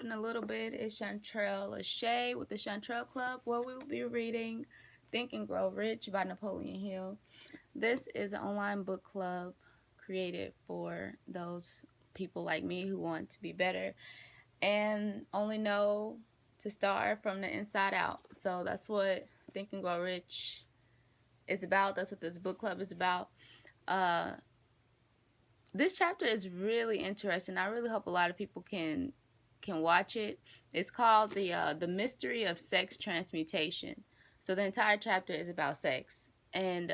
in a little bit. It's Chantrelle Lashae with the Chantrelle Club, where we will be reading Think and Grow Rich by Napoleon Hill. This is an online book club created for those people like me who want to be better and only know to start from the inside out. So that's what Think and Grow Rich is about. That's what this book club is about. This chapter is really interesting. I really hope a lot of people can watch it. It's called the Mystery of Sex Transmutation. So the entire chapter is about sex, and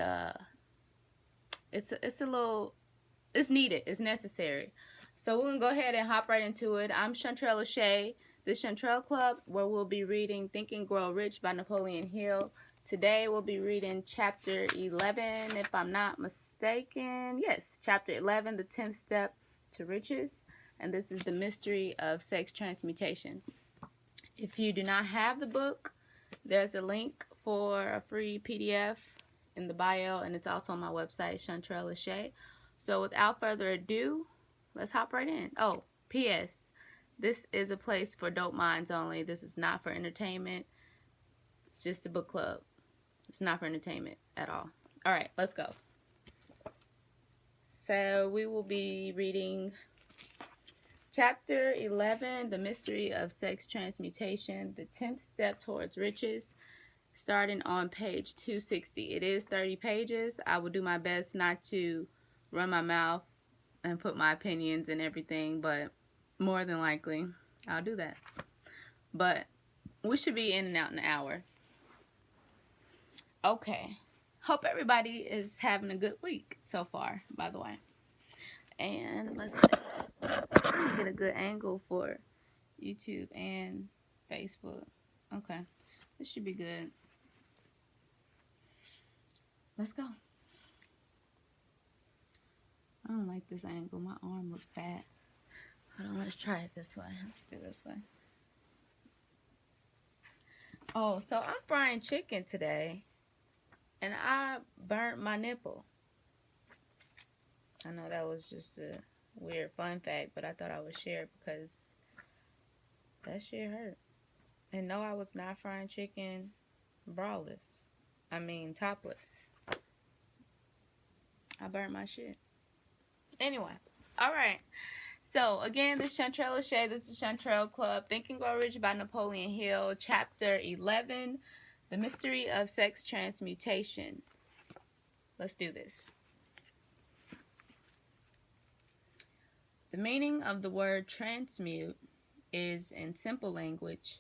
it's needed. It's necessary. So we're gonna go ahead and hop right into it. I'm Chantrelle Lashae, the Chantrelle Club, where we'll be reading Think and Grow Rich by Napoleon Hill. Today we'll be reading chapter 11, if I'm not mistaken. Yes, chapter 11, the 10th step to riches. And this is the mystery of sex transmutation. If you do not have the book, there's a link for a free PDF in the bio, and it's also on my website, Chantrelle Lashae. So without further ado, let's hop right in. Oh, P.S. This is a place for dope minds only. This is not for entertainment. It's just a book club. It's not for entertainment at all. All right, let's go. So we will be reading chapter 11, The Mystery of Sex Transmutation, the 10th step towards riches, starting on page 260. It is 30 pages. I will do my best not to run my mouth and put my opinions and everything, but more than likely I'll do that. But we should be in and out in an hour. Okay. Hope everybody is having a good week so far, by the way. And let's see. Let me get a good angle for YouTube and Facebook. Okay. This should be good. Let's go. I don't like this angle. My arm looks fat. Hold on, let's try it this way. Let's do this way. Oh, so I'm frying chicken today, and I burnt my nipple. I know that was just a weird fun fact, but I thought I would share it because that shit hurt. And no, I was not frying chicken braless. I mean topless. I burnt my shit. Anyway, alright. So, again, this is Chantrelle Lashae. This is Chantrelle Club. Think and Grow Rich by Napoleon Hill. Chapter 11, The Mystery of Sex Transmutation. Let's do this. The meaning of the word transmute is, in simple language,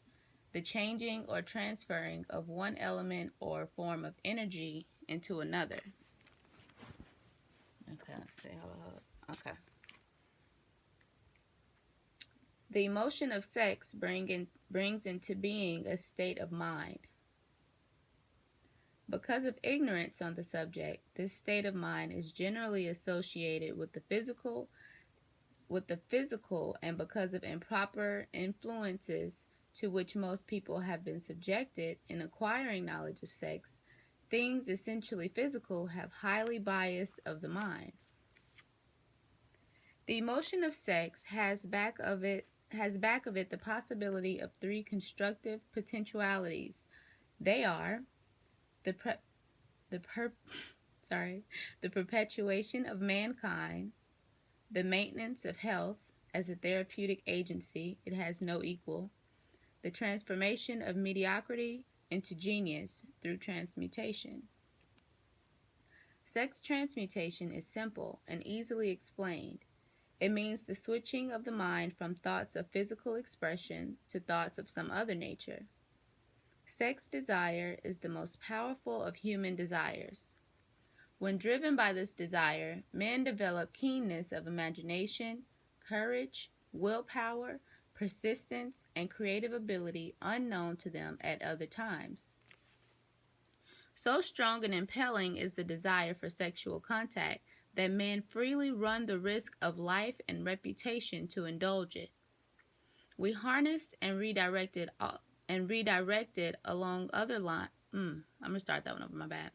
the changing or transferring of one element or form of energy into another. Okay, let's see. Hold on. Okay. The emotion of sex brings into being a state of mind. Because of ignorance on the subject, this state of mind is generally associated with the physical, and because of improper influences to which most people have been subjected in acquiring knowledge of sex, things essentially physical have highly biased of the mind. The emotion of sex has back of it the possibility of three constructive potentialities. They are the perpetuation of mankind, the maintenance of health as a therapeutic agency, it has no equal, the transformation of mediocrity into genius through transmutation. Sex transmutation is simple and easily explained. It means the switching of the mind from thoughts of physical expression to thoughts of some other nature. Sex desire is the most powerful of human desires. When driven by this desire, men develop keenness of imagination, courage, willpower, persistence, and creative ability unknown to them at other times. So strong and impelling is the desire for sexual contact that men freely run the risk of life and reputation to indulge it. We harnessed and redirected along other lines. I'm going to start that one over, my bad.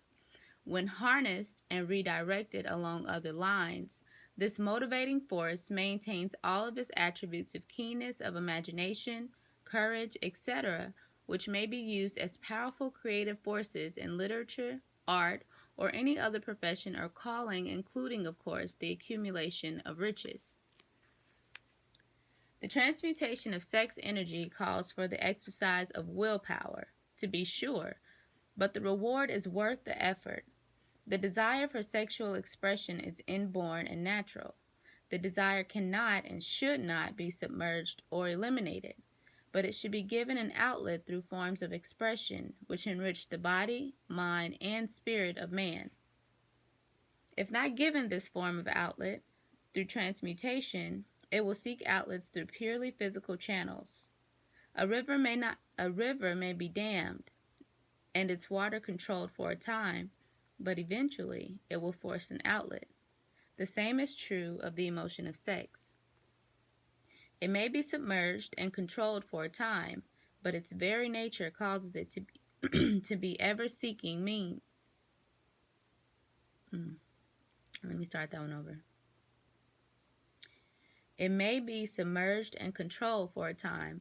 When harnessed and redirected along other lines, This motivating force maintains all of its attributes of keenness of imagination, courage, etc., which may be used as powerful creative forces in literature, art, or any other profession or calling, including, of course, the accumulation of riches. The transmutation of sex energy calls for the exercise of willpower, to be sure, but the reward is worth the effort. The desire for sexual expression is inborn and natural. The desire cannot and should not be submerged or eliminated, but it should be given an outlet through forms of expression which enrich the body, mind, and spirit of man. If not given this form of outlet through transmutation, it will seek outlets through purely physical channels. A river may be dammed and its water controlled for a time, but eventually it will force an outlet. The same is true of the emotion of sex. It may be submerged and controlled for a time, but its very nature causes it to be ever seeking means. Let me start that one over. It may be submerged and controlled for a time,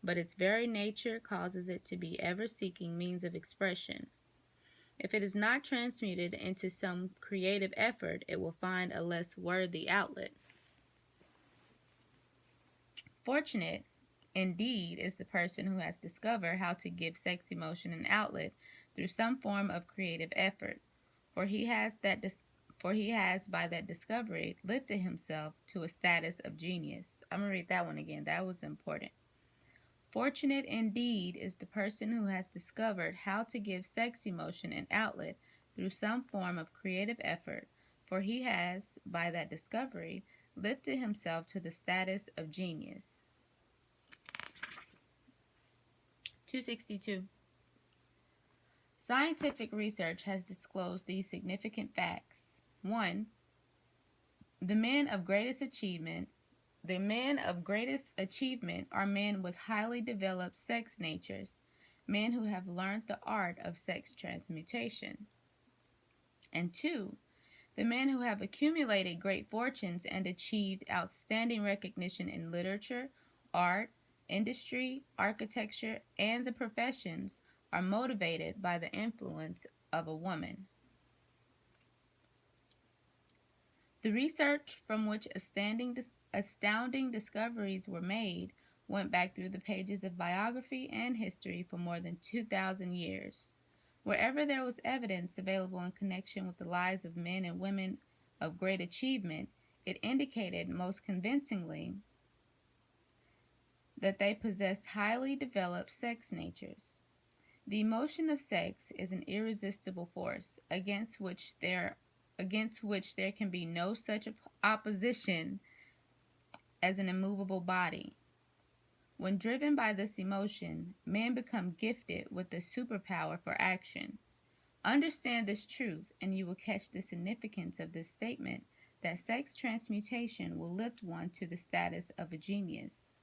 but its very nature causes it to be ever seeking means of expression. If it is not transmuted into some creative effort, it will find a less worthy outlet. Fortunate, indeed, is the person who has discovered how to give sex emotion an outlet through some form of creative effort, for he has by that discovery lifted himself to a status of genius. I'm going to read that one again. That was important. Fortunate indeed is the person who has discovered how to give sex emotion an outlet through some form of creative effort, for he has, by that discovery, lifted himself to the status of genius. 262. Scientific research has disclosed these significant facts. 1. The men of greatest achievement are men with highly developed sex natures, men who have learned the art of sex transmutation. And 2. The men who have accumulated great fortunes and achieved outstanding recognition in literature, art, industry, architecture, and the professions are motivated by the influence of a woman. The research from which astounding discoveries were made went back through the pages of biography and history for more than 2,000 years. Wherever there was evidence available in connection with the lives of men and women of great achievement, it indicated most convincingly that they possessed highly developed sex natures. The emotion of sex is an irresistible force against which there can be no such opposition as an immovable body. When driven by this emotion, men become gifted with the superpower for action. Understand this truth, and you will catch the significance of this statement that sex transmutation will lift one to the status of a genius.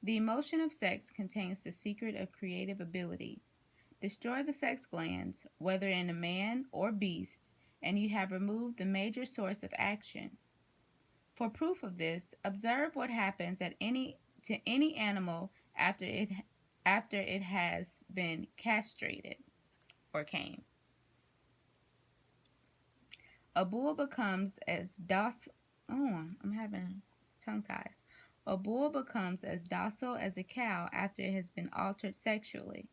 The emotion of sex contains the secret of creative ability. Destroy the sex glands, whether in a man or beast, and you have removed the major source of action. For proof of this, observe what happens to any animal after it has been castrated or came. A bull becomes as docile. Oh, I'm having tongue ties. A bull becomes as docile as a cow after it has been altered sexually.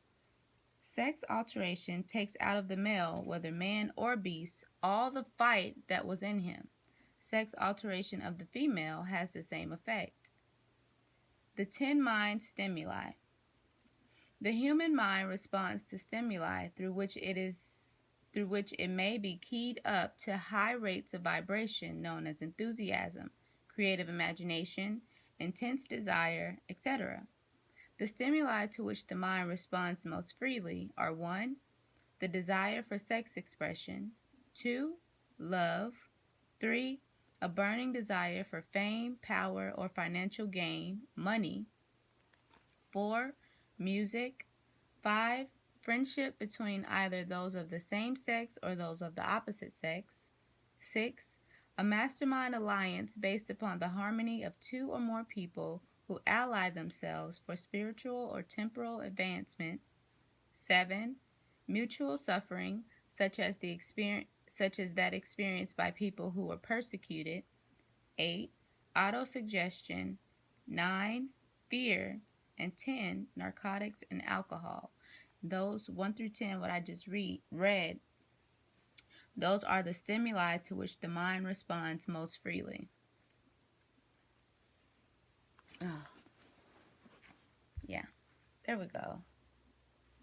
Sex alteration takes out of the male, whether man or beast, all the fight that was in him. Sex alteration of the female has the same effect. The 10 mind stimuli. The human mind responds to stimuli through which it may be keyed up to high rates of vibration known as enthusiasm, creative imagination, intense desire, etc. The stimuli to which the mind responds most freely are 1. The desire for sex expression, 2. Love, 3. A burning desire for fame, power, or financial gain, money, 4. Music, 5. Friendship between either those of the same sex or those of the opposite sex, 6. A mastermind alliance based upon the harmony of two or more people who ally themselves for spiritual or temporal advancement. 7. Mutual suffering, such as that experienced by people who were persecuted. 8. Autosuggestion. 9. Fear. And 10. Narcotics and alcohol. Those 1 through 10, what I just read, those are the stimuli to which the mind responds most freely. Oh, yeah, there we go.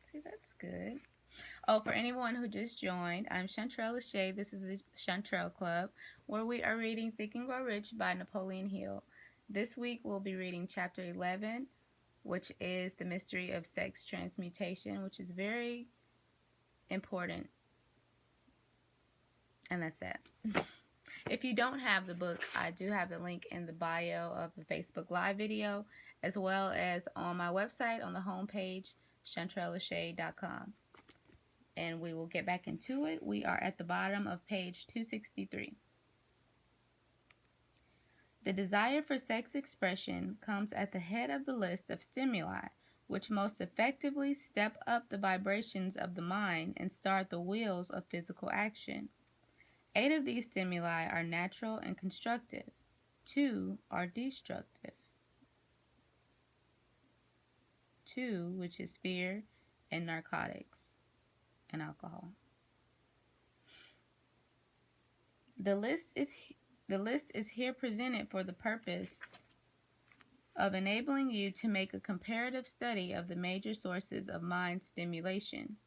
See, that's good. Oh, for anyone who just joined, I'm Chantrelle Lashae. This is the Chantrelle Club, where we are reading Think and Grow Rich by Napoleon Hill. This week, we'll be reading Chapter 11, which is The Mystery of Sex Transmutation, which is very important. And that's it. If you don't have the book, I do have the link in the bio of the Facebook Live video, as well as on my website on the homepage, chantrellashae.com. And we will get back into it. We are at the bottom of page 263. The desire for sex expression comes at the head of the list of stimuli, which most effectively step up the vibrations of the mind and start the wheels of physical action. 8 of these stimuli are natural and constructive. 2 are destructive. 2, which is fear and narcotics and alcohol. The list is here presented for the purpose of enabling you to make a comparative study of the major sources of mind stimulation.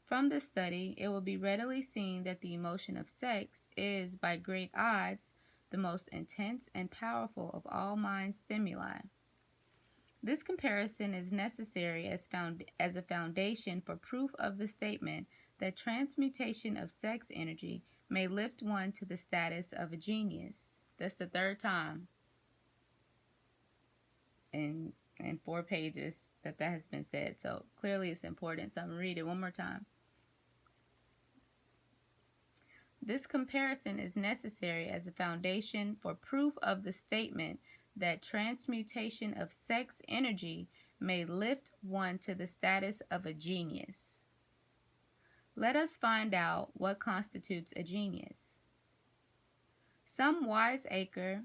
From this study, it will be readily seen that the emotion of sex is, by great odds, the most intense and powerful of all mind stimuli. This comparison is necessary as a foundation for proof of the statement that transmutation of sex energy may lift one to the status of a genius. That's the third time in 4 pages that has been said. So clearly it's important. So I'm going to read it one more time. This comparison is necessary as a foundation for proof of the statement that transmutation of sex energy may lift one to the status of a genius. Let us find out what constitutes a genius. Some wiseacre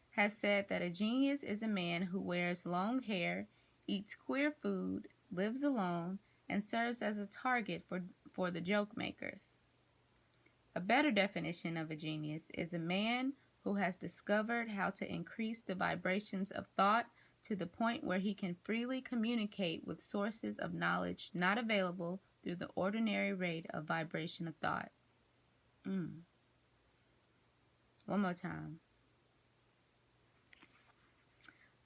has said that a genius is a man who wears long hair, eats queer food, lives alone, and serves as a target for the joke makers. A better definition of a genius is a man who has discovered how to increase the vibrations of thought to the point where he can freely communicate with sources of knowledge not available through the ordinary rate of vibration of thought. One more time.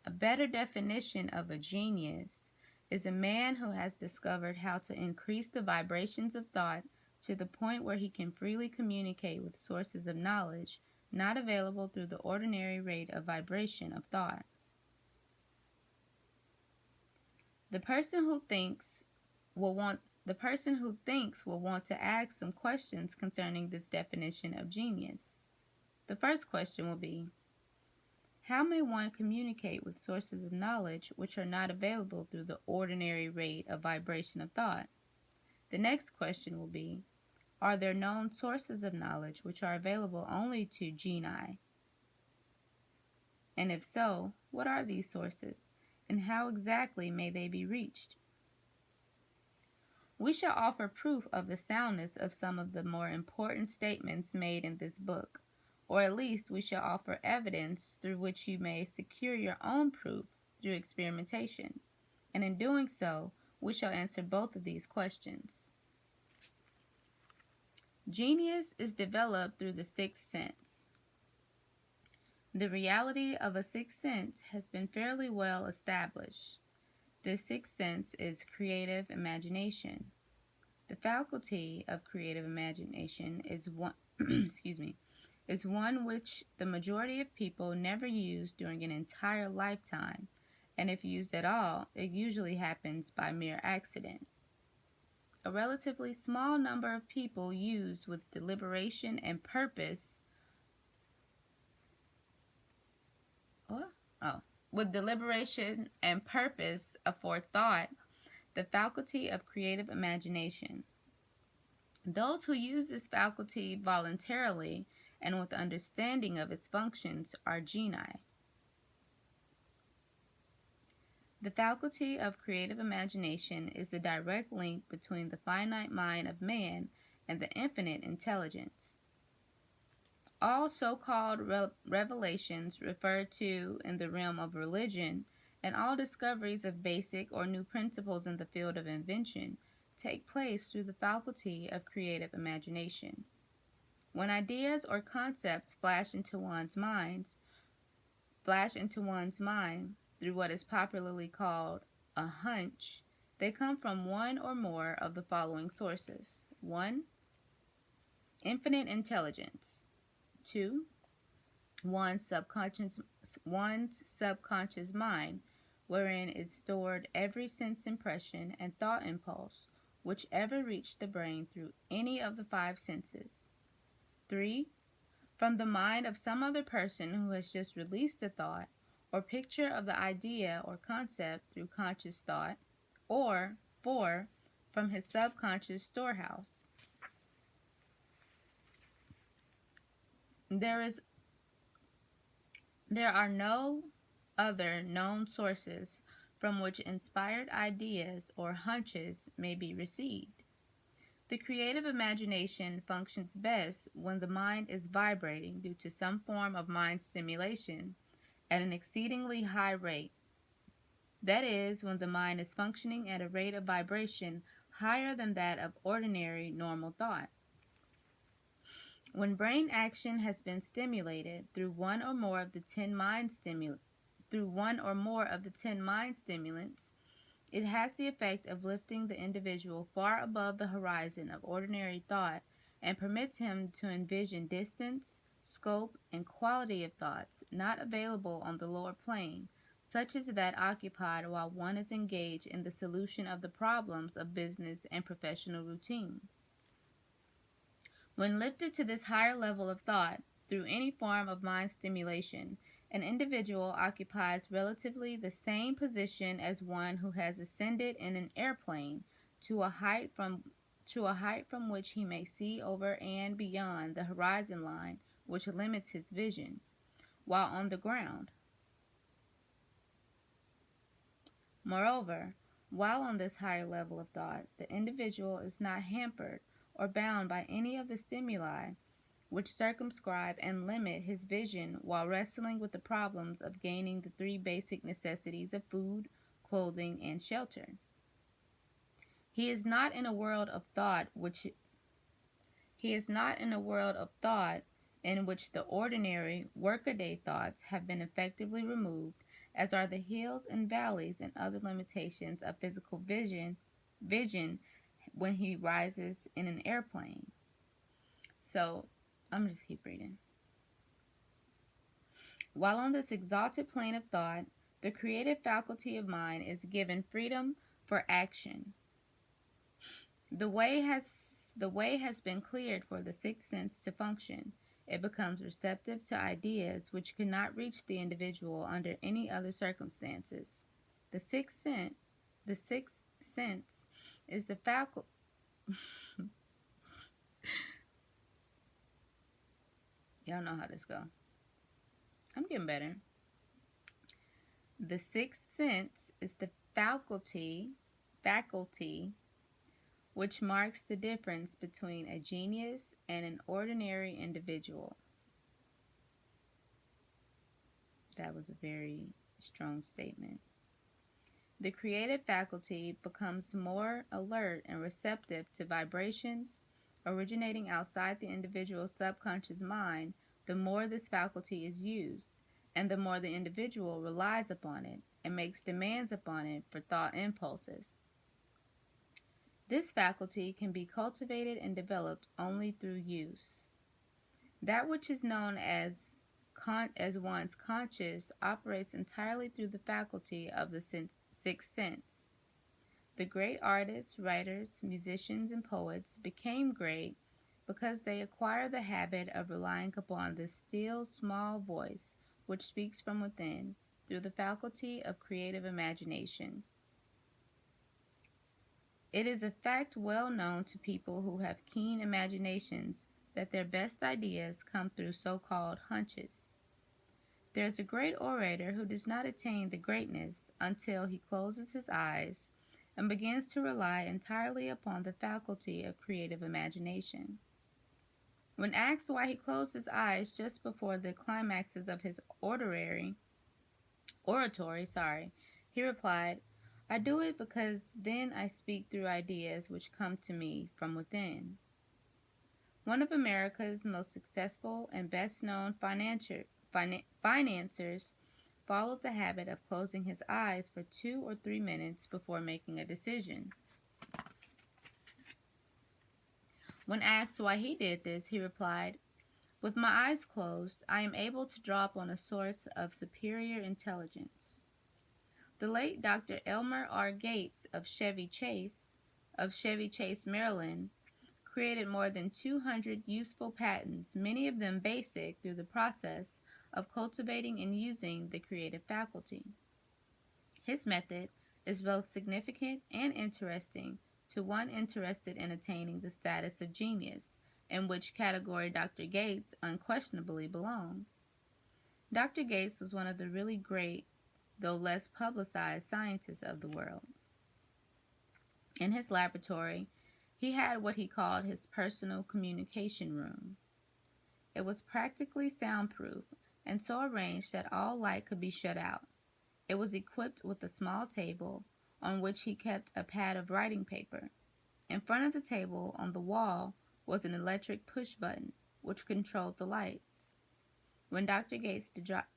A better definition of a genius is a man who has discovered how to increase the vibrations of thought to the point where he can freely communicate with sources of knowledge not available through the ordinary rate of vibration of thought. The person who thinks will want to ask some questions concerning this definition of genius. The first question will be, how may one communicate with sources of knowledge which are not available through the ordinary rate of vibration of thought? The next question will be, are there known sources of knowledge which are available only to genii? And if so, what are these sources, and how exactly may they be reached? We shall offer proof of the soundness of some of the more important statements made in this book, or at least we shall offer evidence through which you may secure your own proof through experimentation, and in doing so, we shall answer both of these questions. Genius is developed through the sixth sense. The reality of a sixth sense has been fairly well established. This sixth sense is creative imagination. The faculty of creative imagination is one, is one which the majority of people never use during an entire lifetime, and if used at all, it usually happens by mere accident. A relatively small number of people use with deliberation and purpose What? Oh. With deliberation and purpose aforethought, the faculty of creative imagination. Those who use this faculty voluntarily and with understanding of its functions are genii. The faculty of creative imagination is the direct link between the finite mind of man and the infinite intelligence. All so-called revelations referred to in the realm of religion and all discoveries of basic or new principles in the field of invention take place through the faculty of creative imagination. When ideas or concepts flash into one's mind through what is popularly called a hunch, they come from one or more of the following sources. 1. Infinite intelligence. 2. One's subconscious mind, wherein is stored every sense impression and thought impulse, whichever reached the brain through any of the five senses. 3. From the mind of some other person who has just released a thought or picture of the idea or concept through conscious thought. Or 4. From his subconscious storehouse. There are no other known sources from which inspired ideas or hunches may be received. The creative imagination functions best when the mind is vibrating due to some form of mind stimulation at an exceedingly high rate. That is, when the mind is functioning at a rate of vibration higher than that of ordinary normal thought. When brain action has been stimulated through one or more of the 10 mind stimulants, it has the effect of lifting the individual far above the horizon of ordinary thought and permits him to envision distance, scope, and quality of thoughts not available on the lower plane, such as that occupied while one is engaged in the solution of the problems of business and professional routine. When lifted to this higher level of thought through any form of mind stimulation, an individual occupies relatively the same position as one who has ascended in an airplane to a height from which he may see over and beyond the horizon line which limits his vision, while on the ground. Moreover, while on this higher level of thought, the individual is not hampered or bound by any of the stimuli which circumscribe and limit his vision while wrestling with the problems of gaining the three basic necessities of food, clothing, and shelter. He is not in a world of thought in which the ordinary workaday thoughts have been effectively removed, as are the hills and valleys and other limitations of physical vision when he rises in an airplane. So, I'm just keep reading. While on this exalted plane of thought, the creative faculty of mind is given freedom for action. The way has been cleared for the sixth sense to function. It becomes receptive to ideas which could not reach the individual under any other circumstances. The sixth sense is the faculty. Y'all know how this go. I'm getting better. The sixth sense is the faculty which marks the difference between a genius and an ordinary individual. That was a very strong statement. The creative faculty becomes more alert and receptive to vibrations originating outside the individual's subconscious mind the more this faculty is used, and the more the individual relies upon it and makes demands upon it for thought impulses. This faculty can be cultivated and developed only through use. That which is known as one's conscious operates entirely through the faculty of the sixth sense. The great artists, writers, musicians, and poets became great because they acquired the habit of relying upon this still, small voice which speaks from within through the faculty of creative imagination. It is a fact well known to people who have keen imaginations that their best ideas come through so-called hunches. There is a great orator who does not attain the greatness until he closes his eyes and begins to rely entirely upon the faculty of creative imagination. When asked why he closed his eyes just before the climaxes of his oratory, he replied, "I do it because then I speak through ideas which come to me from within." One of America's most successful and best-known financiers followed the habit of closing his eyes for 2 or 3 minutes before making a decision. When asked why he did this, he replied, "With my eyes closed, I am able to draw upon a source of superior intelligence." The late Dr. Elmer R. Gates of Chevy Chase, Maryland, created more than 200 useful patents, many of them basic, through the process of cultivating and using the creative faculty. His method is both significant and interesting to one interested in attaining the status of genius, in which category Dr. Gates unquestionably belonged. Dr. Gates was one of the really great, though less publicized, scientists of the world. In his laboratory, he had what he called his personal communication room. It was practically soundproof and so arranged that all light could be shut out. It was equipped with a small table on which he kept a pad of writing paper. In front of the table on the wall was an electric push button which controlled the lights. When Dr. Gates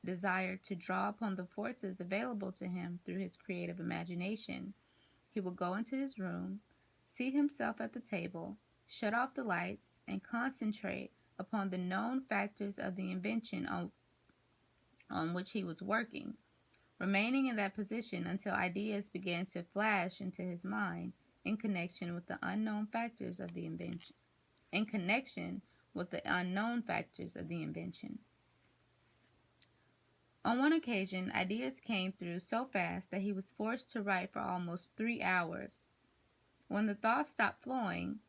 desired to draw upon the forces available to him through his creative imagination, he would go into his room, seat himself at the table, shut off the lights, and concentrate upon the known factors of the invention on which he was working, remaining in that position until ideas began to flash into his mind in connection with the unknown factors of the invention. On one occasion, ideas came through so fast that he was forced to write for almost 3 hours. When the thoughts stopped flowing,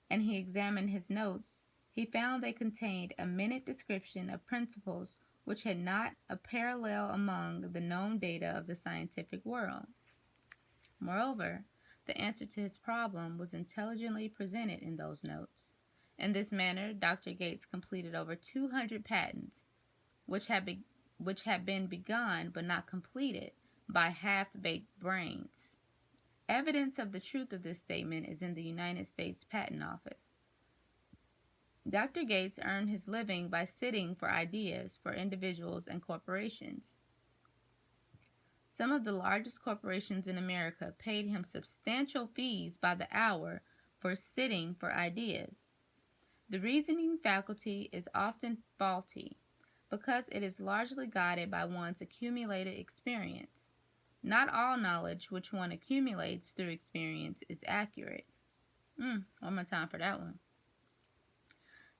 and he examined his notes, he found they contained a minute description of principles which had not a parallel among the known data of the scientific world. Moreover, the answer to his problem was intelligently presented in those notes. In this manner, Dr. Gates completed over 200 patents, which had been begun but not completed by half-baked brains. Evidence of the truth of this statement is in the United States Patent Office. Dr. Gates earned his living by sitting for ideas for individuals and corporations. Some of the largest corporations in America paid him substantial fees by the hour for sitting for ideas. The reasoning faculty is often faulty because it is largely guided by one's accumulated experience. Not all knowledge which one accumulates through experience is accurate. One more time for that one.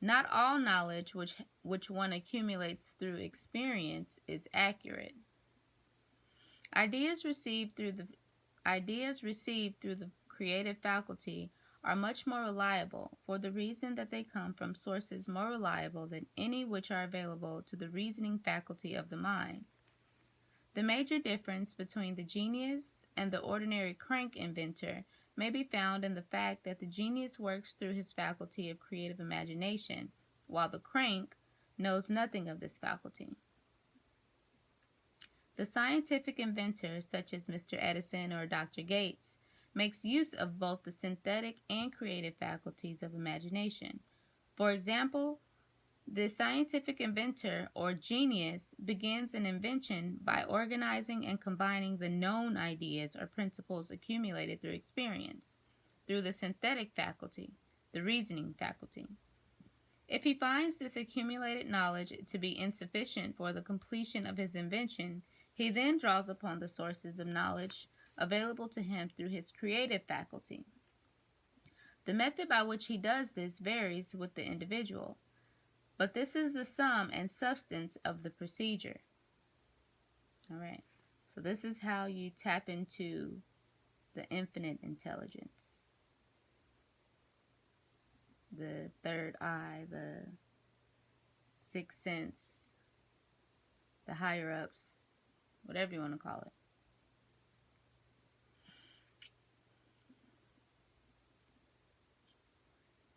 Not all knowledge which one accumulates through experience is accurate. Ideas received through the creative faculty are much more reliable for the reason that they come from sources more reliable than any which are available to the reasoning faculty of the mind. The major difference between the genius and the ordinary crank inventor may be found in the fact that the genius works through his faculty of creative imagination, while the crank knows nothing of this faculty. The scientific inventor, such as Mr. Edison or Dr. Gates, makes use of both the synthetic and creative faculties of imagination. For example, the scientific inventor or genius begins an invention by organizing and combining the known ideas or principles accumulated through experience, through the synthetic faculty, the reasoning faculty. If he finds this accumulated knowledge to be insufficient for the completion of his invention, he then draws upon the sources of knowledge available to him through his creative faculty. The method by which he does this varies with the individual, but this is the sum and substance of the procedure. All right. So this is how you tap into the infinite intelligence, the third eye, the sixth sense, the higher ups, whatever you want to call it.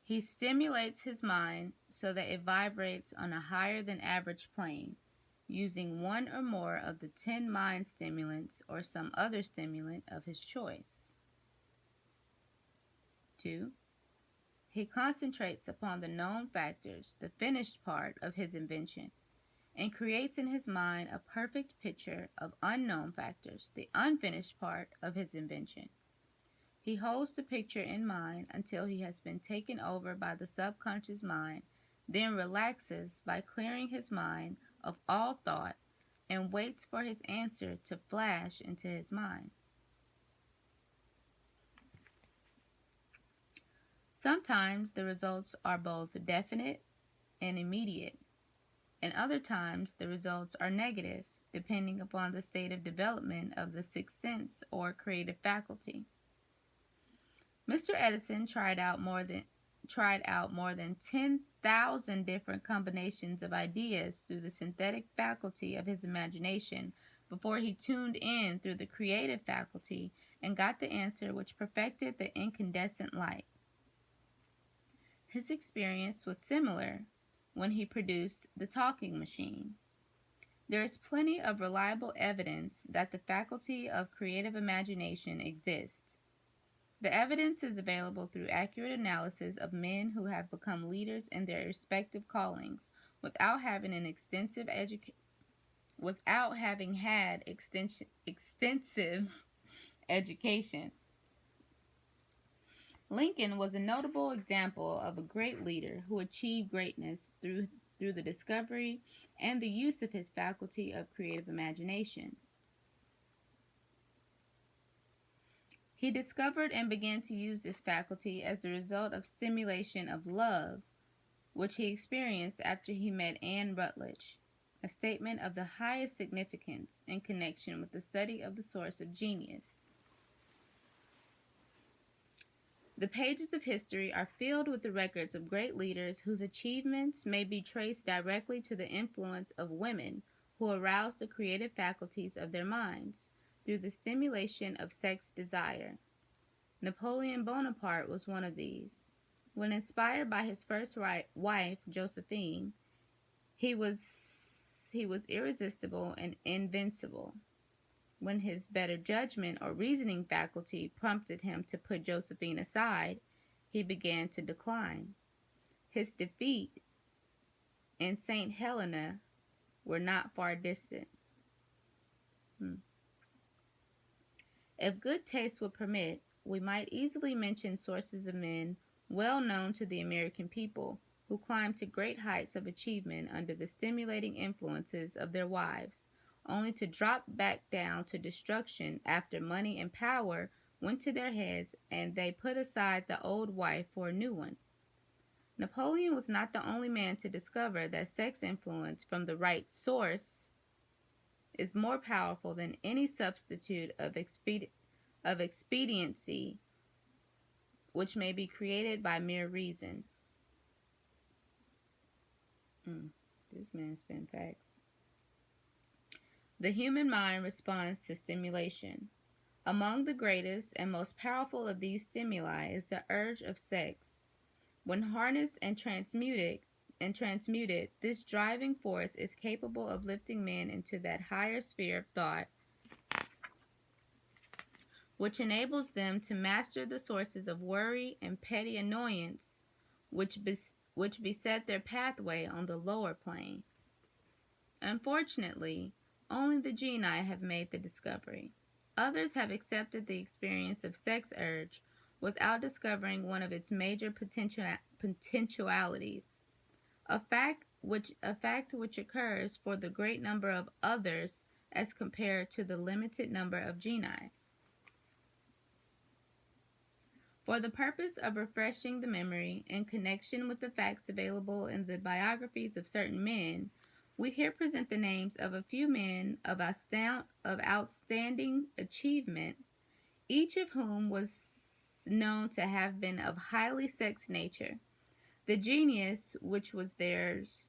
He stimulates his mind so that it vibrates on a higher than average plane, using one or more of the 10 mind stimulants or some other stimulant of his choice. 2. He concentrates upon the known factors, the finished part of his invention, and creates in his mind a perfect picture of unknown factors, the unfinished part of his invention. He holds the picture in mind until he has been taken over by the subconscious mind, then relaxes by clearing his mind of all thought and waits for his answer to flash into his mind. Sometimes the results are both definite and immediate, and other times the results are negative, depending upon the state of development of the sixth sense or creative faculty. Mr. Edison tried out more than 10,000 different combinations of ideas through the synthetic faculty of his imagination before he tuned in through the creative faculty and got the answer which perfected the incandescent light. His experience was similar when he produced the talking machine. There is plenty of reliable evidence that the faculty of creative imagination exists. The evidence is available through accurate analysis of men who have become leaders in their respective callings without having had extensive education. Lincoln was a notable example of a great leader who achieved greatness through the discovery and the use of his faculty of creative imagination. He discovered and began to use this faculty as the result of stimulation of love, which he experienced after he met Anne Rutledge, a statement of the highest significance in connection with the study of the source of genius. The pages of history are filled with the records of great leaders whose achievements may be traced directly to the influence of women who aroused the creative faculties of their minds through the stimulation of sex desire. Napoleon Bonaparte was one of these. When inspired by his first wife, Josephine, he was irresistible and invincible. When his better judgment or reasoning faculty prompted him to put Josephine aside, he began to decline. His defeat and St. Helena were not far distant. If good taste would permit, we might easily mention sources of men well known to the American people who climbed to great heights of achievement under the stimulating influences of their wives, only to drop back down to destruction after money and power went to their heads and they put aside the old wife for a new one. Napoleon was not the only man to discover that sex influence from the right source is more powerful than any substitute of expediency which may be created by mere reason. This man spin facts. The human mind responds to stimulation. Among the greatest and most powerful of these stimuli is the urge of sex. When harnessed and transmuted, this driving force is capable of lifting men into that higher sphere of thought, which enables them to master the sources of worry and petty annoyance which beset their pathway on the lower plane. Unfortunately, only the genii have made the discovery. Others have accepted the experience of sex urge without discovering one of its major potentialities, a fact which occurs for the great number of others as compared to the limited number of genii. For the purpose of refreshing the memory in connection with the facts available in the biographies of certain men, We here present the names of a few men of outstanding achievement, each of whom was known to have been of highly sexed nature. The genius which was theirs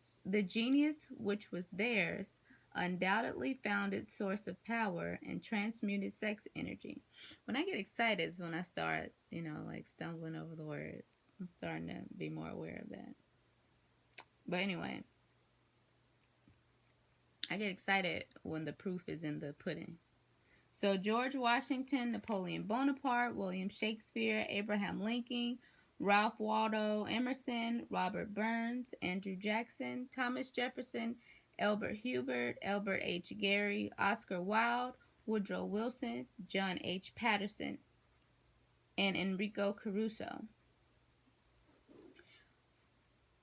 undoubtedly found its source of power in transmuted sex energy. When I get excited is when I start, like stumbling over the words. I'm starting to be more aware of that. But anyway, I get excited when the proof is in the pudding. So George Washington, Napoleon Bonaparte, William Shakespeare, Abraham Lincoln, Ralph Waldo Emerson, Robert Burns, Andrew Jackson, Thomas Jefferson, Elbert Hubbard, Albert H. Gary, Oscar Wilde, Woodrow Wilson, John H. Patterson, and Enrico Caruso.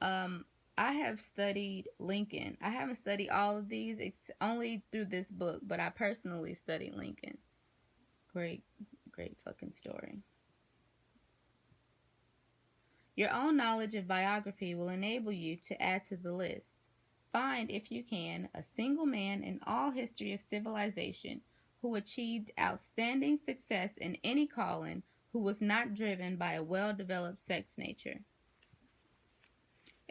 Um, I have studied Lincoln. I haven't studied all of these, only through this book, but I personally studied Lincoln. Great, great fucking story. Your own knowledge of biography will enable you to add to the list. Find, if you can, a single man in all history of civilization who achieved outstanding success in any calling who was not driven by a well-developed sex nature.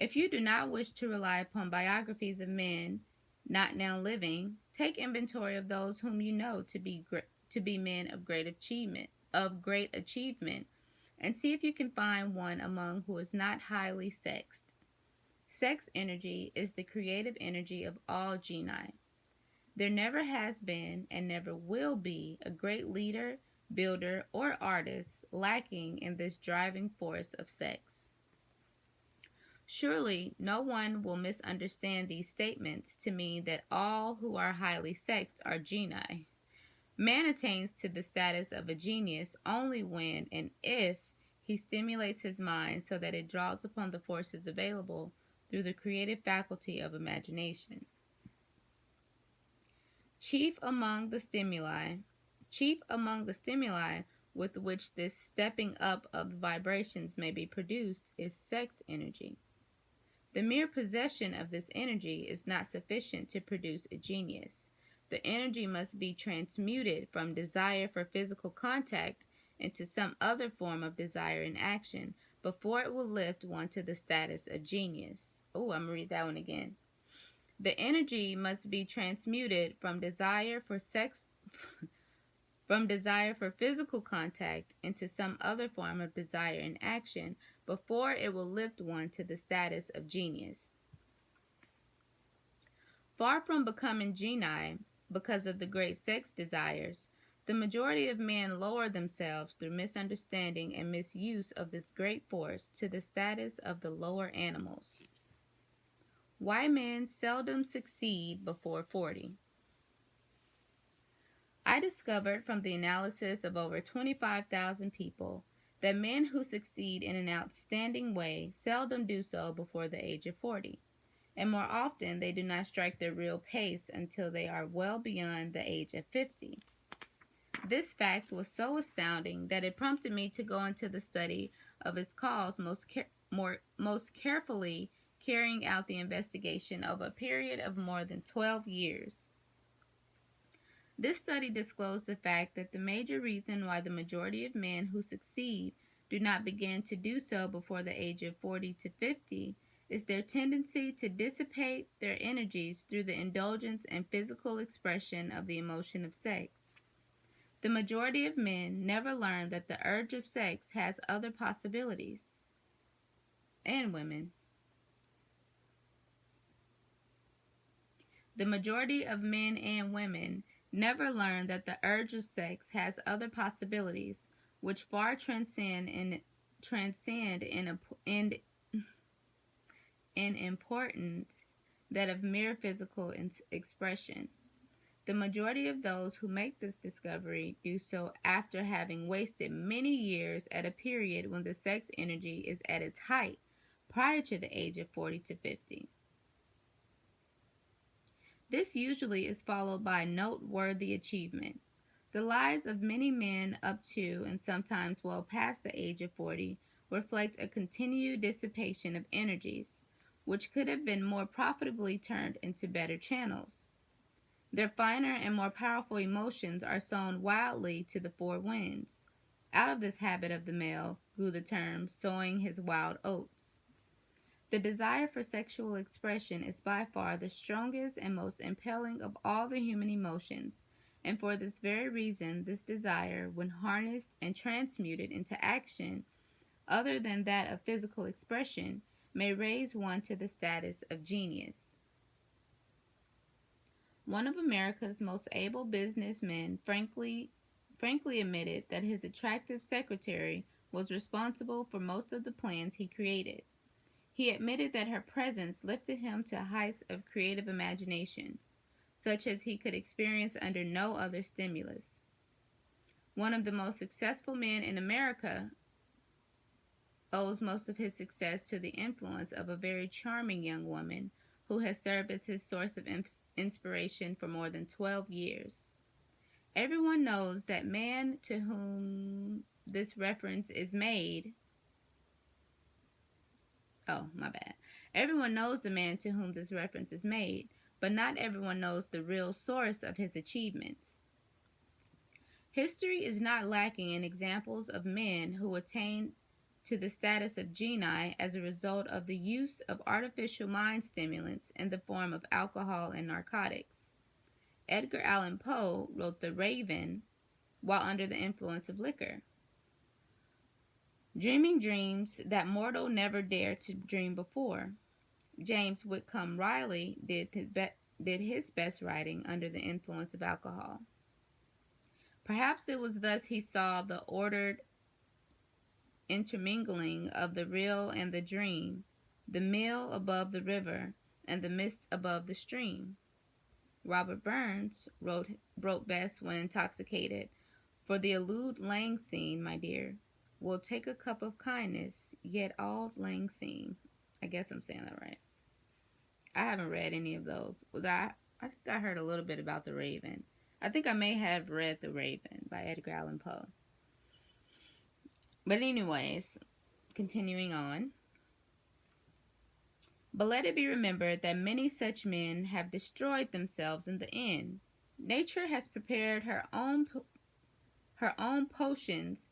If you do not wish to rely upon biographies of men not now living, take inventory of those whom you know to be men of great achievement, and see if you can find one among who is not highly sexed. Sex energy is the creative energy of all genii. There never has been and never will be a great leader, builder, or artist lacking in this driving force of sex. Surely no one will misunderstand these statements to mean that all who are highly sexed are genii. Man attains to the status of a genius only when and if he stimulates his mind so that it draws upon the forces available through the creative faculty of imagination. Chief among the stimuli with which this stepping up of vibrations may be produced is sex energy. The mere possession of this energy is not sufficient to produce a genius. The energy must be transmuted from desire for physical contact into some other form of desire and action before it will lift one to the status of genius. Oh, I'm going to read that one again. The energy must be transmuted from desire for physical contact into some other form of desire and action before it will lift one to the status of genius. Far from becoming genii because of the great sex desires, the majority of men lower themselves through misunderstanding and misuse of this great force to the status of the lower animals. Why men seldom succeed before 40. I discovered from the analysis of over 25,000 people that men who succeed in an outstanding way seldom do so before the age of 40, and more often they do not strike their real pace until they are well beyond the age of 50. This fact was so astounding that it prompted me to go into the study of its cause most carefully, carrying out the investigation over a period of more than 12 years. This study disclosed the fact that the major reason why the majority of men who succeed do not begin to do so before the age of 40 to 50 is their tendency to dissipate their energies through the indulgence and physical expression of the emotion of sex. The majority of men never learn that the urge of sex has other possibilities. And women. The majority of men and women never learn that the urge of sex has other possibilities which far transcend in importance that of mere physical expression. The majority of those who make this discovery do so after having wasted many years at a period when the sex energy is at its height, prior to the age of 40 to 50. This usually is followed by noteworthy achievement. The lives of many men up to and sometimes well past the age of 40 reflect a continued dissipation of energies, which could have been more profitably turned into better channels. Their finer and more powerful emotions are sown wildly to the four winds. Out of this habit of the male grew the term sowing his wild oats. The desire for sexual expression is by far the strongest and most impelling of all the human emotions, and for this very reason, this desire, when harnessed and transmuted into action other than that of physical expression, may raise one to the status of genius. One of America's most able businessmen frankly admitted that his attractive secretary was responsible for most of the plans he created. He admitted that her presence lifted him to heights of creative imagination, such as he could experience under no other stimulus. One of the most successful men in America owes most of his success to the influence of a very charming young woman who has served as his source of inspiration for more than 12 years. Everyone knows that man to whom this reference is made. Oh, my bad. Everyone knows the man to whom this reference is made, but not everyone knows the real source of his achievements. History is not lacking in examples of men who attained to the status of genii as a result of the use of artificial mind stimulants in the form of alcohol and narcotics. Edgar Allan Poe wrote The Raven while under the influence of liquor, dreaming dreams that mortal never dared to dream before. James Whitcomb Riley did his best writing under the influence of alcohol. Perhaps it was thus he saw the ordered intermingling of the real and the dream, the mill above the river, and the mist above the stream. Robert Burns wrote best when intoxicated. For the allude lang syne, my dear, will take a cup of kindness, yet all lang syne. I guess I'm saying that right. I haven't read any of those. I think I heard a little bit about The Raven. I think I may have read The Raven by Edgar Allan Poe. But anyways, continuing on. But let it be remembered that many such men have destroyed themselves in the end. Nature has prepared her own potions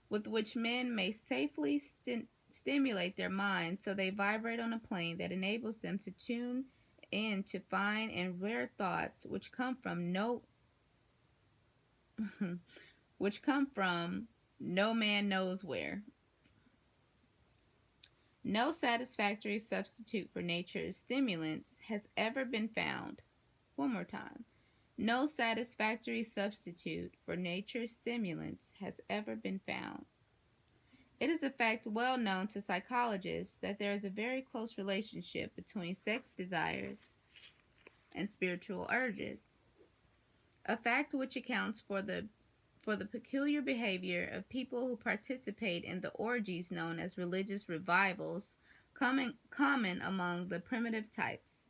with which men may safely stimulate their minds so they vibrate on a plane that enables them to tune in to fine and rare thoughts which come from no man knows where. No satisfactory substitute for nature's stimulants has ever been found. One more time. No satisfactory substitute for nature's stimulants has ever been found. It is a fact well known to psychologists that there is a very close relationship between sex desires and spiritual urges, a fact which accounts for the peculiar behavior of people who participate in the orgies known as religious revivals, common among the primitive types.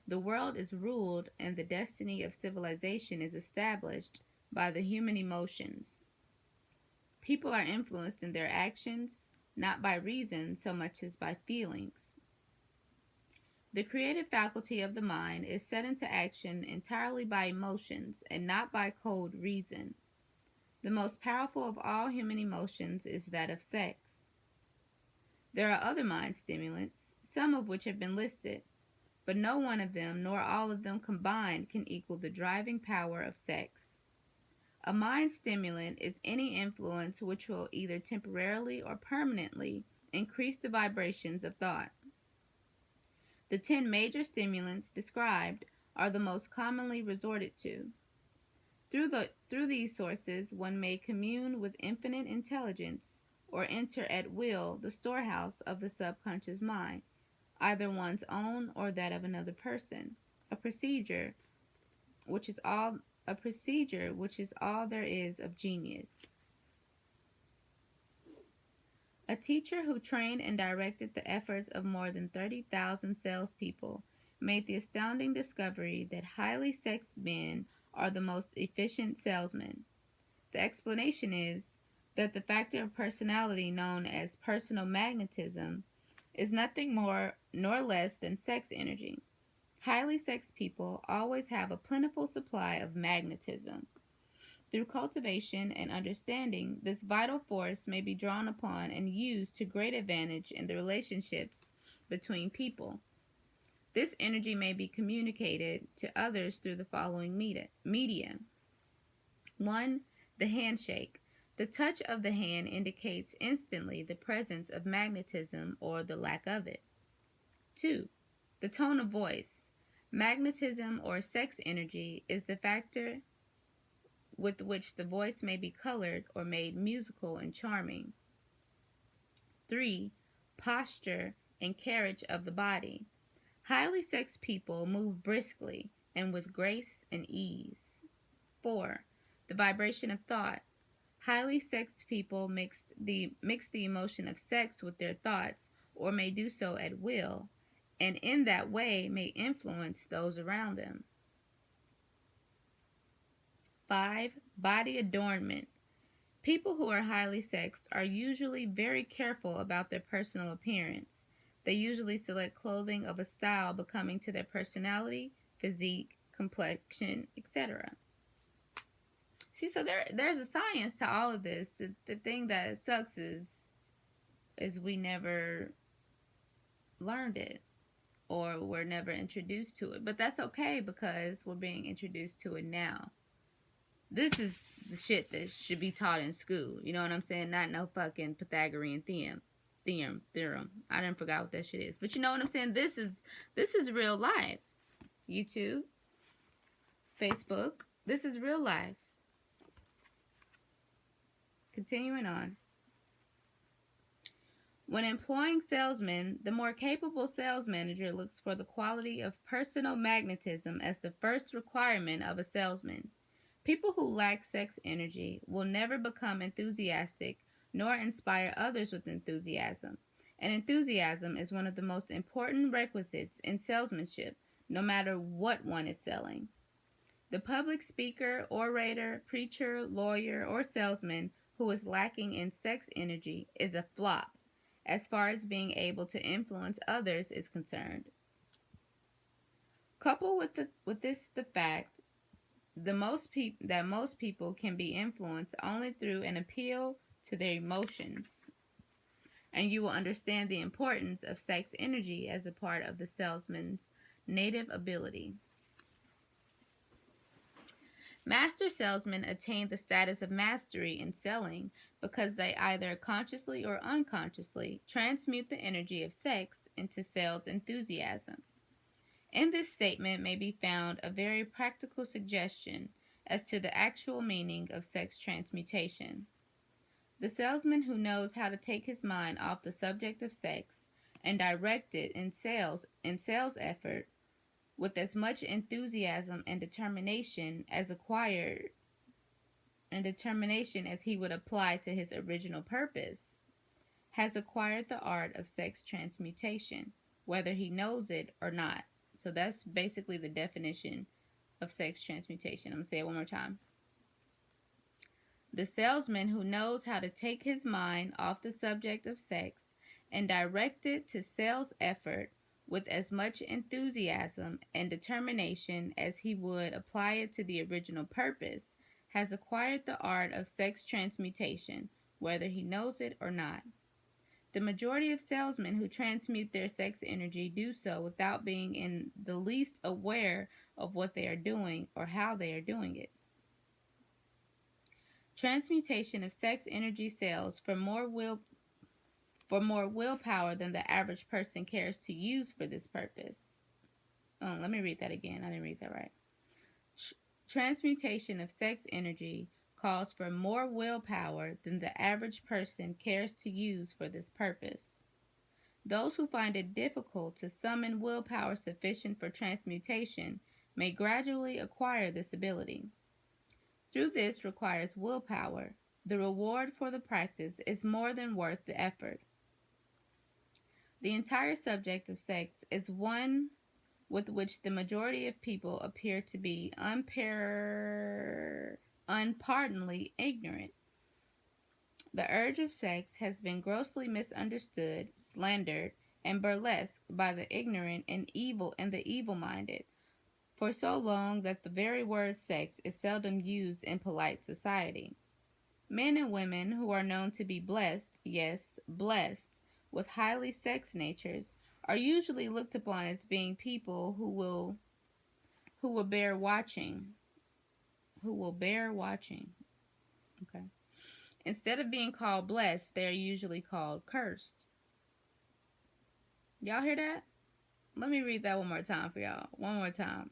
The world is ruled and the destiny of civilization is established by the human emotions. People are influenced in their actions, not by reason so much as by feelings. The creative faculty of the mind is set into action entirely by emotions and not by cold reason. The most powerful of all human emotions is that of sex. There are other mind stimulants, some of which have been listed, but no one of them nor all of them combined can equal the driving power of sex. A mind stimulant is any influence which will either temporarily or permanently increase the vibrations of thought. The 10 major stimulants described are the most commonly resorted to. Through these sources, one may commune with infinite intelligence or enter at will the storehouse of the subconscious mind, either one's own or that of another person, a procedure which is all there is of genius. A teacher who trained and directed the efforts of more than 30,000 salespeople made the astounding discovery that highly sexed men are the most efficient salesmen. The explanation is that the factor of personality known as personal magnetism is nothing more nor less than sex energy. Highly sexed people always have a plentiful supply of magnetism. Through cultivation and understanding, this vital force may be drawn upon and used to great advantage in the relationships between people. This energy may be communicated to others through the following media. 1. The handshake. The touch of the hand indicates instantly the presence of magnetism or the lack of it. 2. The tone of voice. Magnetism or sex energy is the factor with which the voice may be colored or made musical and charming. 3. Posture and carriage of the body. Highly sexed people move briskly and with grace and ease. 4. The vibration of thought. Highly sexed people mix the emotion of sex with their thoughts or may do so at will, and in that way may influence those around them. 5. Body adornment. People who are highly sexed are usually very careful about their personal appearance. They usually select clothing of a style becoming to their personality, physique, complexion, etc. See, so there's a science to all of this. The thing that sucks is we never learned it or were never introduced to it. But that's okay because we're being introduced to it now. This is the shit that should be taught in school. You know what I'm saying? Not no fucking Pythagorean theorem. I didn't forgot what that shit is. But you know what I'm saying? This is real life. YouTube, Facebook, this is real life. Continuing on. When employing salesmen, the more capable sales manager looks for the quality of personal magnetism as the first requirement of a salesman. People who lack sex energy will never become enthusiastic nor inspire others with enthusiasm. And enthusiasm is one of the most important requisites in salesmanship, no matter what one is selling. The public speaker, orator, preacher, lawyer, or salesman who is lacking in sex energy is a flop as far as being able to influence others is concerned. Couple with this the fact that most people can be influenced only through an appeal to their emotions, and you will understand the importance of sex energy as a part of the salesman's native ability. Master salesmen attain the status of mastery in selling because they either consciously or unconsciously transmute the energy of sex into sales enthusiasm. In this statement may be found a very practical suggestion as to the actual meaning of sex transmutation. The salesman who knows how to take his mind off the subject of sex and direct it in sales effort with as much enthusiasm and determination as he would apply to his original purpose, has acquired the art of sex transmutation, whether he knows it or not. So that's basically the definition of sex transmutation. I'm going to say it one more time. The salesman who knows how to take his mind off the subject of sex and direct it to sales effort with as much enthusiasm and determination as he would apply it to the original purpose, has acquired the art of sex transmutation, whether he knows it or not. The majority of salesmen who transmute their sex energy do so without being in the least aware of what they are doing or how they are doing it. Transmutation of sex energy sells for more willpower than the average person cares to use for this purpose. Oh, let me read that again. I didn't read that right. Transmutation of sex energy calls for more willpower than the average person cares to use for this purpose. Those who find it difficult to summon willpower sufficient for transmutation may gradually acquire this ability. Through this requires willpower. The reward for the practice is more than worth the effort. The entire subject of sex is one with which the majority of people appear to be unpardonably ignorant. The urge of sex has been grossly misunderstood, slandered, and burlesqued by the ignorant and the evil-minded, for so long that the very word sex is seldom used in polite society. Men and women who are known to be blessed, yes, blessed, with highly sex natures, are usually looked upon as being people who will bear watching, who will bear watching. Okay. Instead of being called blessed, they are usually called cursed. Y'all hear that? Let me read that one more time for y'all. One more time.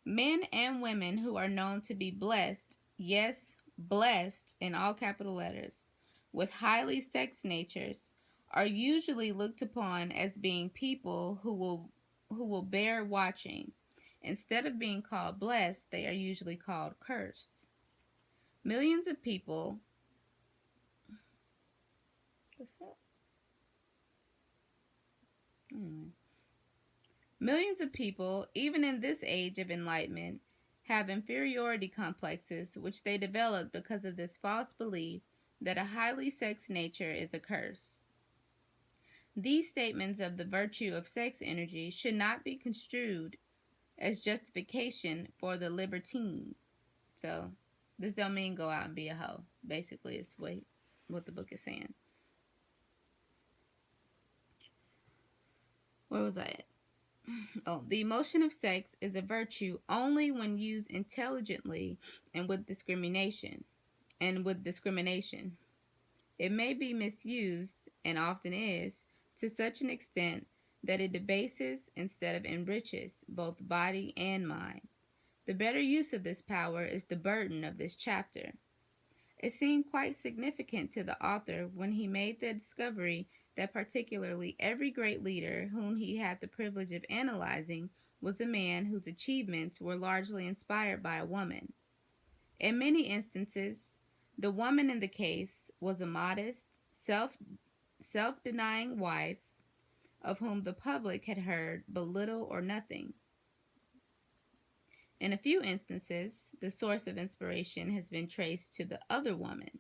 Men and women who are known to be blessed, yes, blessed in all capital letters, with highly sex natures, are usually looked upon as being people who will bear watching. Instead of being called blessed, they are usually called cursed. Millions of people. Anyway. Millions of people, even in this age of enlightenment, have inferiority complexes which they develop because of this false belief that a highly sex nature is a curse. These statements of the virtue of sex energy should not be construed as justification for the libertine. So, this don't mean go out and be a hoe. Basically, it's what the book is saying. Where was I at? Oh, the emotion of sex is a virtue only when used intelligently and with discrimination. It may be misused, and often is, to such an extent that it debases instead of enriches both body and mind. The better use of this power is the burden of this chapter. It seemed quite significant to the author when he made the discovery that particularly every great leader whom he had the privilege of analyzing was a man whose achievements were largely inspired by a woman. In many instances, the woman in the case was a modest, self-denying wife of whom the public had heard but little or nothing. In a few instances, the source of inspiration has been traced to the other woman.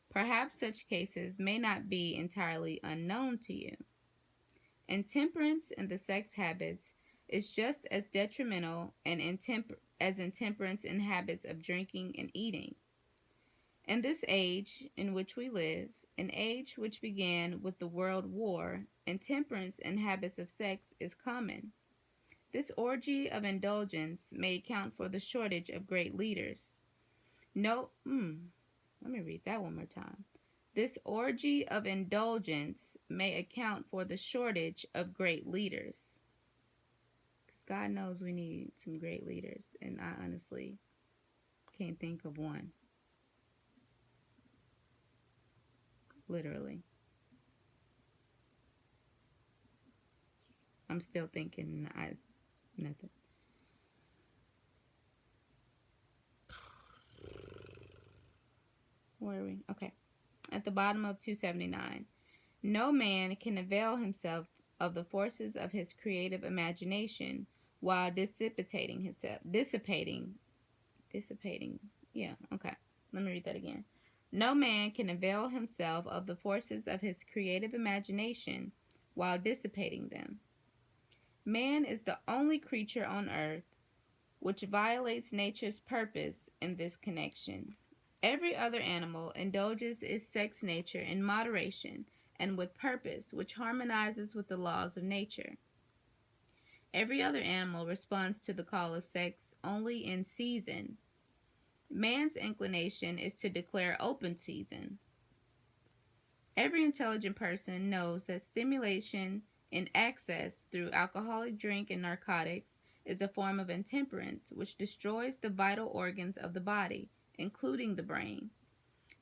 Perhaps such cases may not be entirely unknown to you. Intemperance in the sex habits is just as detrimental as intemperance in habits of drinking and eating. In this age in which we live, an age which began with the World War, intemperance in habits of sex is common. This orgy of indulgence may account for the shortage of great leaders. Let me read that one more time. This orgy of indulgence may account for the shortage of great leaders. Because God knows we need some great leaders, and I honestly can't think of one. Literally. I'm still thinking, nothing. Where are we? Okay. At the bottom of 279. No man can avail himself of the forces of his creative imagination while dissipating. Yeah, okay. Let me read that again. No man can avail himself of the forces of his creative imagination while dissipating them. Man is the only creature on earth which violates nature's purpose in this connection. Every other animal indulges its sex nature in moderation and with purpose which harmonizes with the laws of nature. Every other animal responds to the call of sex only in season. Man's inclination is to declare open season. Every intelligent person knows that stimulation in excess through alcoholic drink and narcotics is a form of intemperance which destroys the vital organs of the body, including the brain.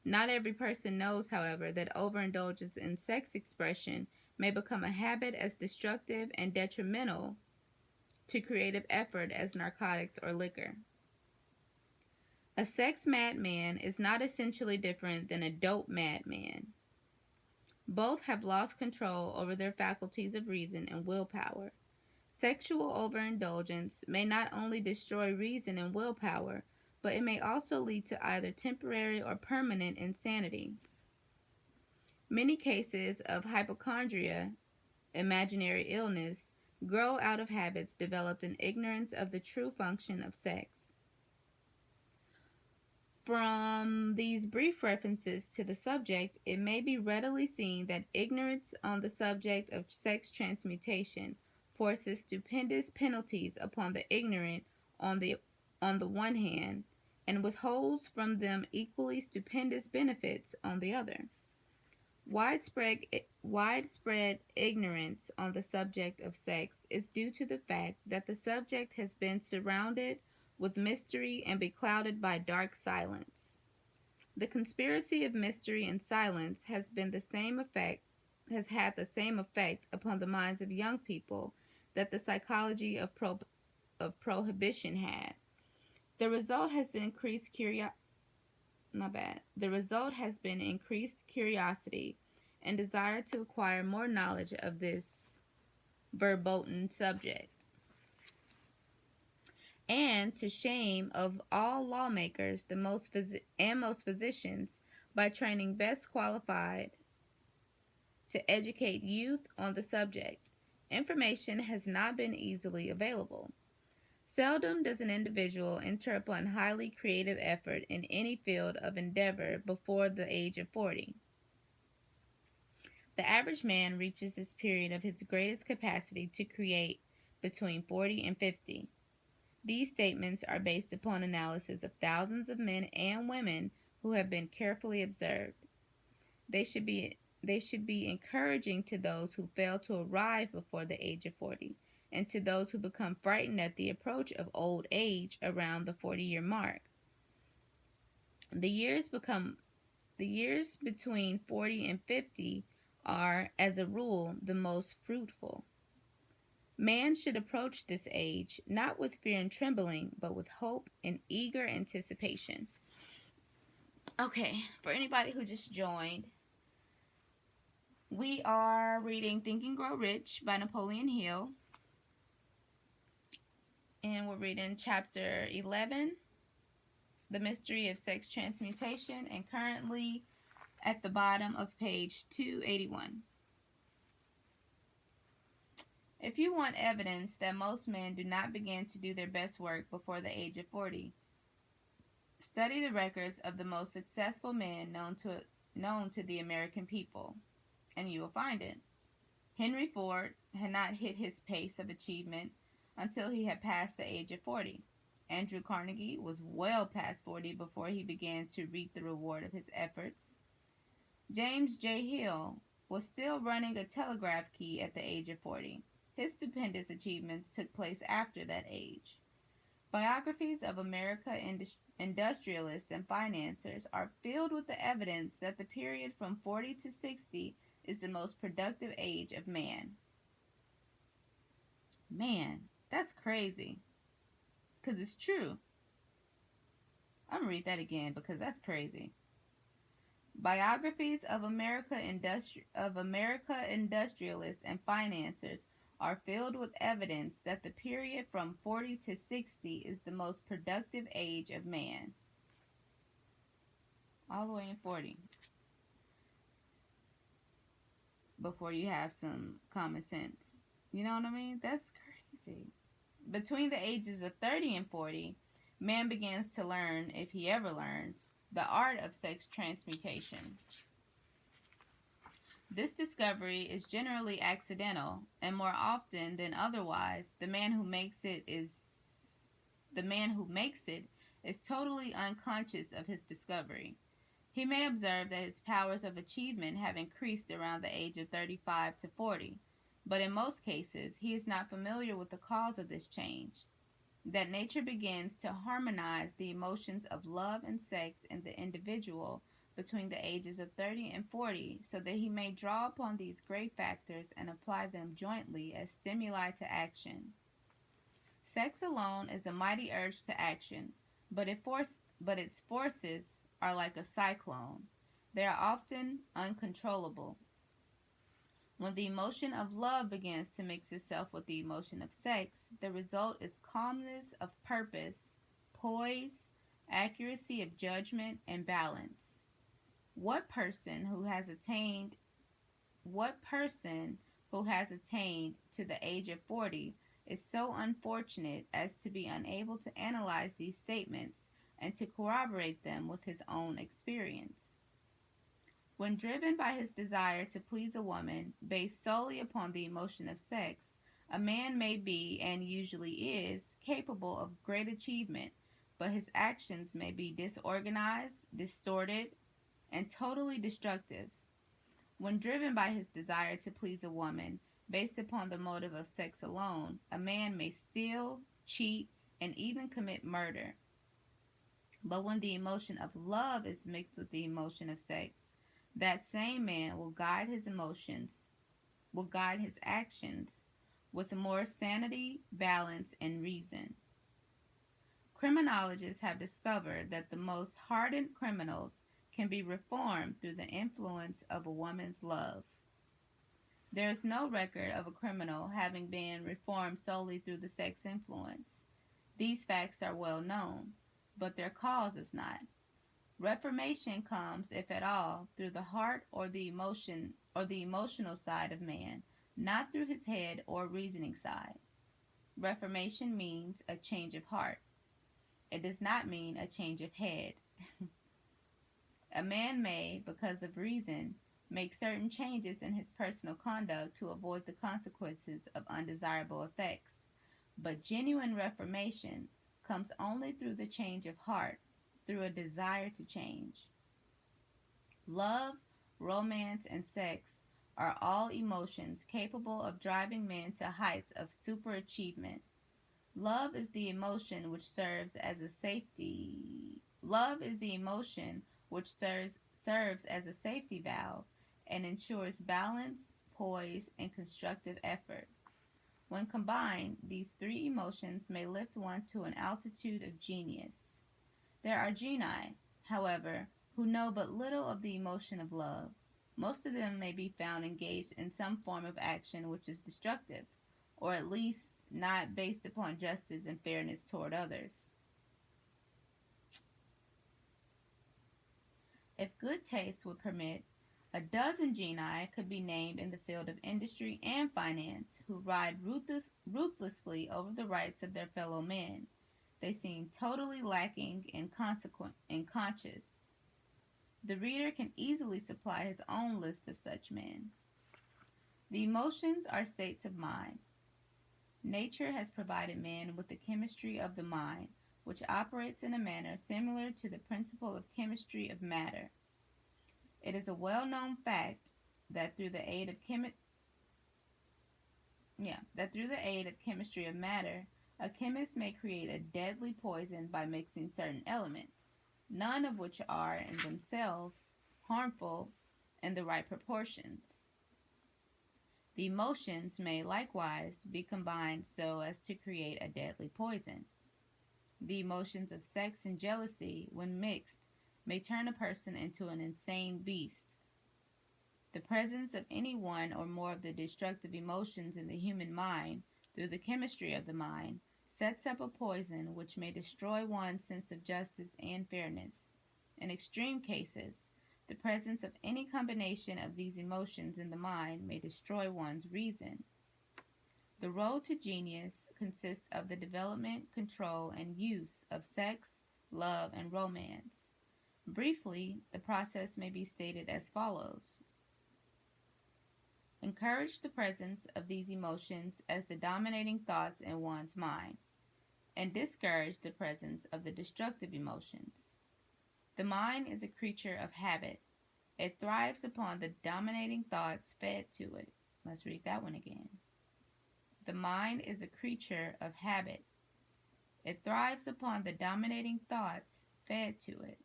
Not every person knows, however, that overindulgence in sex expression may become a habit as destructive and detrimental to creative effort as narcotics or liquor. A sex madman is not essentially different than a dope madman. Both have lost control over their faculties of reason and willpower. Sexual overindulgence may not only destroy reason and willpower, but it may also lead to either temporary or permanent insanity. Many cases of hypochondria, imaginary illness, grow out of habits developed in ignorance of the true function of sex. From these brief references to the subject, it may be readily seen that ignorance on the subject of sex transmutation forces stupendous penalties upon the ignorant on the one hand, and withholds from them equally stupendous benefits on the other. Widespread ignorance on the subject of sex is due to the fact that the subject has been surrounded with mystery and beclouded by dark silence. The conspiracy of mystery and silence has had the same effect upon the minds of young people that the psychology of prohibition had. The result has increased The result has been increased curiosity and desire to acquire more knowledge of this verboten subject, and to shame of all lawmakers and most physicians by training best qualified to educate youth on the subject. Information has not been easily available. Seldom does an individual enter upon highly creative effort in any field of endeavor before the age of 40. The average man reaches this period of his greatest capacity to create between 40 and 50. These statements are based upon analysis of thousands of men and women who have been carefully observed. They should be encouraging to those who fail to arrive before the age of 40, and to those who become frightened at the approach of old age around the 40-year mark. The years between 40 and 50 are, as a rule, the most fruitful. Man should approach this age not with fear and trembling, but with hope and eager anticipation. Okay, for anybody who just joined, we are reading Think and Grow Rich by Napoleon Hill. And we're reading chapter 11, The Mystery of Sex Transmutation, and currently at the bottom of page 281. If you want evidence that most men do not begin to do their best work before the age of 40, study the records of the most successful men known to the American people, and you will find it. Henry Ford had not hit his pace of achievement until he had passed the age of 40. Andrew Carnegie was well past 40 before he began to reap the reward of his efforts. James J. Hill was still running a telegraph key at the age of 40. His stupendous achievements took place after that age. Biographies of American industrialists and financiers are filled with the evidence that the period from 40 to 60 is the most productive age of man. Man, that's crazy. Because it's true. I'm going to read that again because that's crazy. Biographies of American industrialists and financiers are filled with evidence that the period from 40 to 60 is the most productive age of man. All the way in 40. Before you have some common sense. You know what I mean? That's crazy. Between the ages of 30 and 40, man begins to learn, if he ever learns, the art of sex transmutation. This discovery is generally accidental, and more often than otherwise, the man who makes it is totally unconscious of his discovery. He may observe that his powers of achievement have increased around the age of 35 to 40, but in most cases, he is not familiar with the cause of this change. That nature begins to harmonize the emotions of love and sex in the individual between the ages of 30 and 40, so that he may draw upon these great factors and apply them jointly as stimuli to action. Sex alone is a mighty urge to action, but its forces are like a cyclone. They are often uncontrollable. When the emotion of love begins to mix itself with the emotion of sex, the result is calmness of purpose, poise, accuracy of judgment, and balance. What person who has attained what person who has attained to the age of 40 is so unfortunate as to be unable to analyze these statements and to corroborate them with his own experience? When driven by his desire to please a woman based solely upon the emotion of sex, a man may be, and usually is, capable of great achievement, but his actions may be disorganized, distorted, and totally destructive. When driven by his desire to please a woman based upon the motive of sex alone, a man may steal, cheat, and even commit murder. But when the emotion of love is mixed with the emotion of sex, that same man will guide his actions with more sanity, balance, and reason. Criminologists have discovered that the most hardened criminals can be reformed through the influence of a woman's love. There is no record of a criminal having been reformed solely through the sex influence. These facts are well known, but their cause is not. Reformation comes, if at all, through the heart or the emotional side of man, not through his head or reasoning side. Reformation means a change of heart. It does not mean a change of head. A man may, because of reason, make certain changes in his personal conduct to avoid the consequences of undesirable effects, but genuine reformation comes only through the change of heart, through a desire to change. Love, romance, and sex are all emotions capable of driving men to heights of superachievement. Love is the emotion which serves as a safety. Love is the emotion which serves as a safety valve and ensures balance, poise, and constructive effort. When combined, these three emotions may lift one to an altitude of genius. There are genii, however, who know but little of the emotion of love. Most of them may be found engaged in some form of action which is destructive, or at least not based upon justice and fairness toward others. If good taste would permit, a dozen genii could be named in the field of industry and finance who ride ruthlessly over the rights of their fellow men. They seem totally lacking in conscience. The reader can easily supply his own list of such men. The emotions are states of mind. Nature has provided man with the chemistry of the mind, which operates in a manner similar to the principle of chemistry of matter. It is a well-known fact that through the aid of chemistry of matter, a chemist may create a deadly poison by mixing certain elements, none of which are in themselves harmful in the right proportions. The emotions may likewise be combined so as to create a deadly poison. The emotions of sex and jealousy, when mixed, may turn a person into an insane beast. The presence of any one or more of the destructive emotions in the human mind, through the chemistry of the mind, sets up a poison which may destroy one's sense of justice and fairness. In extreme cases, the presence of any combination of these emotions in the mind may destroy one's reason. The road to genius consists of the development, control, and use of sex, love, and romance. Briefly, the process may be stated as follows. Encourage the presence of these emotions as the dominating thoughts in one's mind, and discourage the presence of the destructive emotions. The mind is a creature of habit. It thrives upon the dominating thoughts fed to it. Let's read that one again. The mind is a creature of habit. It thrives upon the dominating thoughts fed to it.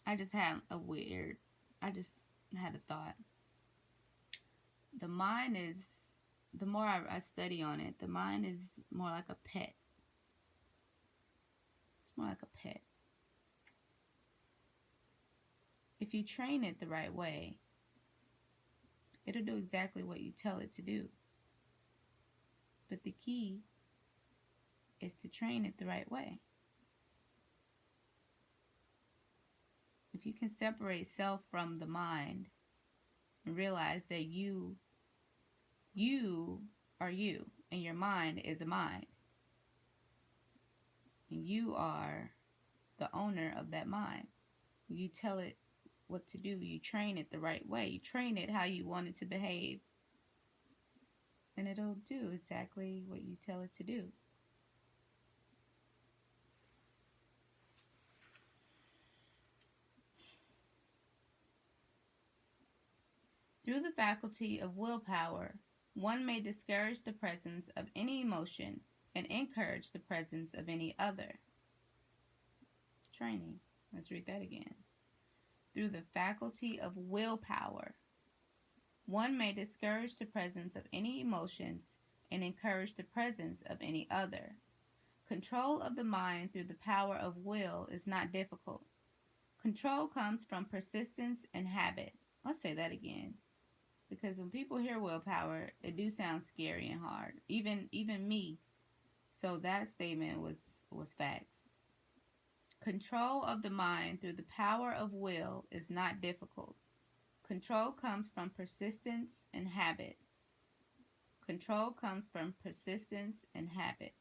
I just had a thought. The mind is, the more I study on it, the mind is more like a pet. It's more like a pet. If you train it the right way, it'll do exactly what you tell it to do. But the key is to train it the right way. If you can separate self from the mind and realize that you are you, and your mind is a mind, and you are the owner of that mind. You tell it what to do. You train it the right way. You train it how you want it to behave, and it'll do exactly what you tell it to do. Through the faculty of willpower, one may discourage the presence of any emotion and encourage the presence of any other. Training. Let's read that again. Through the faculty of willpower, one may discourage the presence of any emotions and encourage the presence of any other. Control of the mind through the power of will is not difficult. Control comes from persistence and habit. I'll say that again, because when people hear willpower, it do sound scary and hard. Even me. So that statement was facts. Control of the mind through the power of will is not difficult. Control comes from persistence and habit. Control comes from persistence and habit.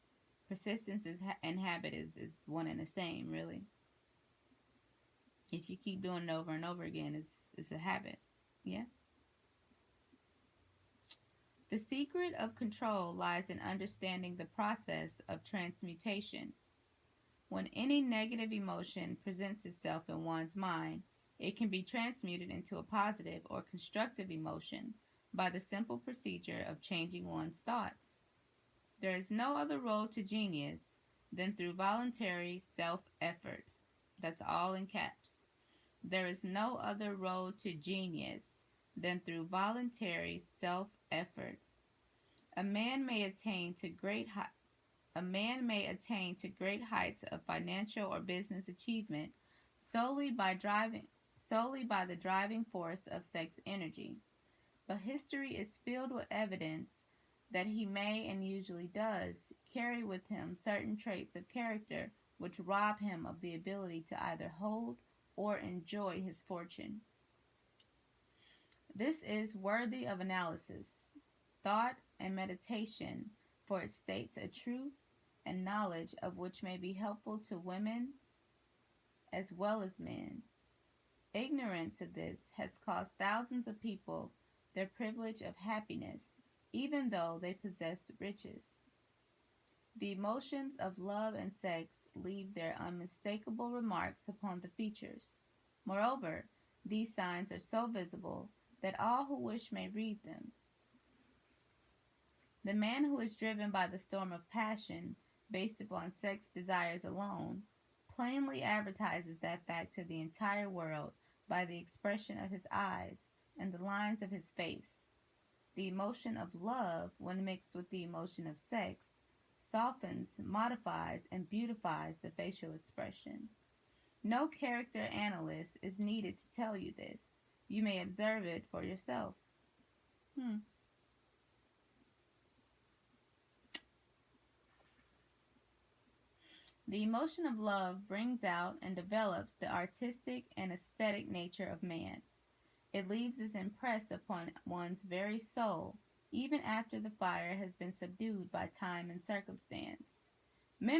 Persistence and habit is one and the same, really. If you keep doing it over and over again, it's a habit. Yeah. The secret of control lies in understanding the process of transmutation. When any negative emotion presents itself in one's mind, it can be transmuted into a positive or constructive emotion by the simple procedure of changing one's thoughts. There is no other road to genius than through voluntary self-effort. That's all in caps. There is no other road to genius than through voluntary self-effort. A man may attain to great heights of financial or business achievement solely by the driving force of sex energy. But history is filled with evidence that he may, and usually does, carry with him certain traits of character which rob him of the ability to either hold or enjoy his fortune. This is worthy of analysis, thought, and meditation, for it states a truth and knowledge of which may be helpful to women as well as men. Ignorance of this has cost thousands of people their privilege of happiness, even though they possessed riches. The emotions of love and sex leave their unmistakable remarks upon the features. Moreover, these signs are so visible that all who wish may read them. The man who is driven by the storm of passion, based upon sex desires alone, plainly advertises that fact to the entire world by the expression of his eyes and the lines of his face. The emotion of love, when mixed with the emotion of sex, softens, modifies, and beautifies the facial expression. No character analyst is needed to tell you this. You may observe it for yourself. The emotion of love brings out and develops the artistic and aesthetic nature of man. It leaves its impress upon one's very soul, even after the fire has been subdued by time and circumstance. Memory